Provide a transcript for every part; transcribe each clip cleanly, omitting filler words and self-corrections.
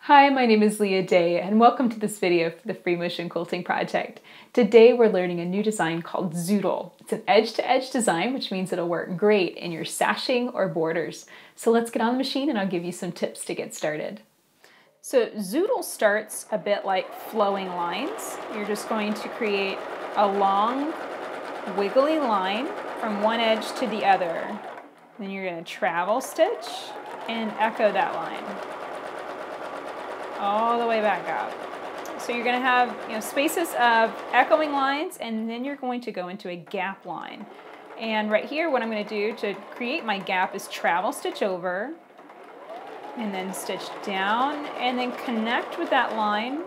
Hi, my name is Leah Day and welcome to this video for the Free Motion Quilting Project. Today we're learning a new design called Zoodle. It's an edge-to-edge design, which means it'll work great in your sashing or borders. So let's get on the machine and I'll give you some tips to get started. So Zoodle starts a bit like flowing lines. You're just going to create a long, wiggly line from one edge to the other. Then you're going to travel stitch and echo that line all the way back up. So you're going to have spaces of echoing lines, and then you're going to go into a gap line. And right here, what I'm going to do to create my gap is travel stitch over, and then stitch down, and then connect with that line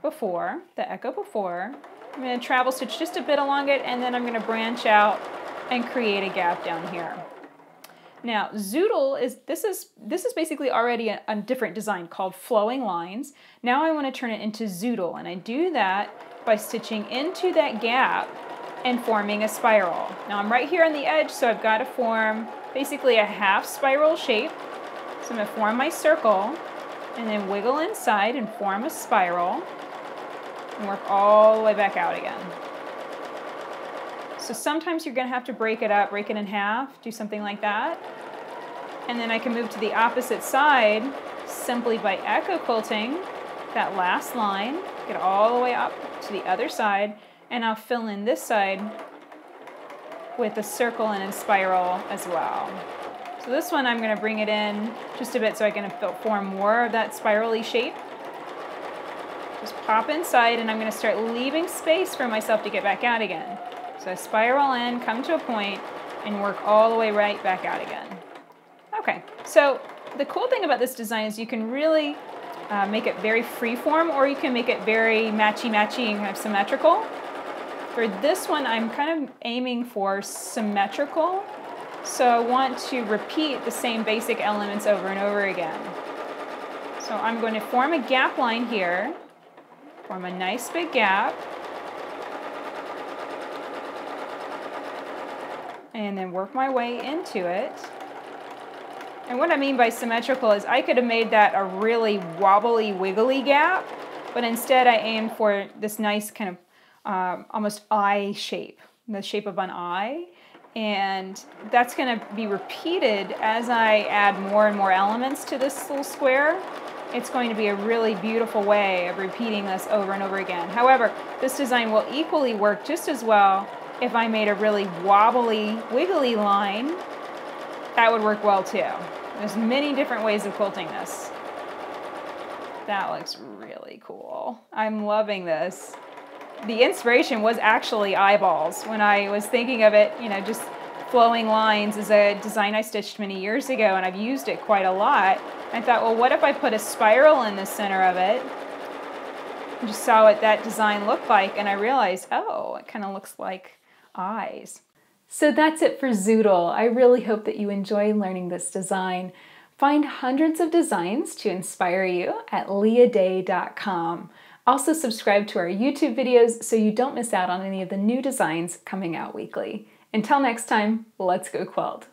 before, the echo before. I'm going to travel stitch just a bit along it, and then I'm going to branch out and create a gap down here. Now, Zoodle this is basically already a different design called flowing lines. Now I want to turn it into Zoodle, and I do that by stitching into that gap and forming a spiral. Now I'm right here on the edge, so I've got to form basically a half spiral shape. So I'm going to form my circle and then wiggle inside and form a spiral and work all the way back out again. So sometimes you're going to have to break it up, break it in half, do something like that. And then I can move to the opposite side simply by echo quilting that last line, get all the way up to the other side, and I'll fill in this side with a circle and a spiral as well. So this one I'm going to bring it in just a bit so I can form more of that spirally shape. Just pop inside, and I'm going to start leaving space for myself to get back out again. So I spiral in, come to a point, and work all the way right back out again. Okay, so the cool thing about this design is you can really make it very freeform, or you can make it very matchy-matchy and kind of symmetrical. For this one, I'm kind of aiming for symmetrical, so I want to repeat the same basic elements over and over again. So I'm going to form a gap line here, form a nice big gap, and then work my way into it. And what I mean by symmetrical is I could have made that a really wobbly, wiggly gap, but instead I aimed for this nice kind of almost eye shape, the shape of an eye. And that's going to be repeated as I add more and more elements to this little square. It's going to be a really beautiful way of repeating this over and over again. However, this design will equally work just as well if I made a really wobbly, wiggly line. That would work well too. There's many different ways of quilting this. That looks really cool. I'm loving this. The inspiration was actually eyeballs. When I was thinking of it, just flowing lines is a design I stitched many years ago, and I've used it quite a lot. I thought, well, what if I put a spiral in the center of it? I just saw what that design looked like, and I realized, oh, it kind of looks like eyes. So that's it for Zoodle. I really hope that you enjoy learning this design. Find hundreds of designs to inspire you at leahday.com. Also subscribe to our YouTube videos so you don't miss out on any of the new designs coming out weekly. Until next time, let's go quilt.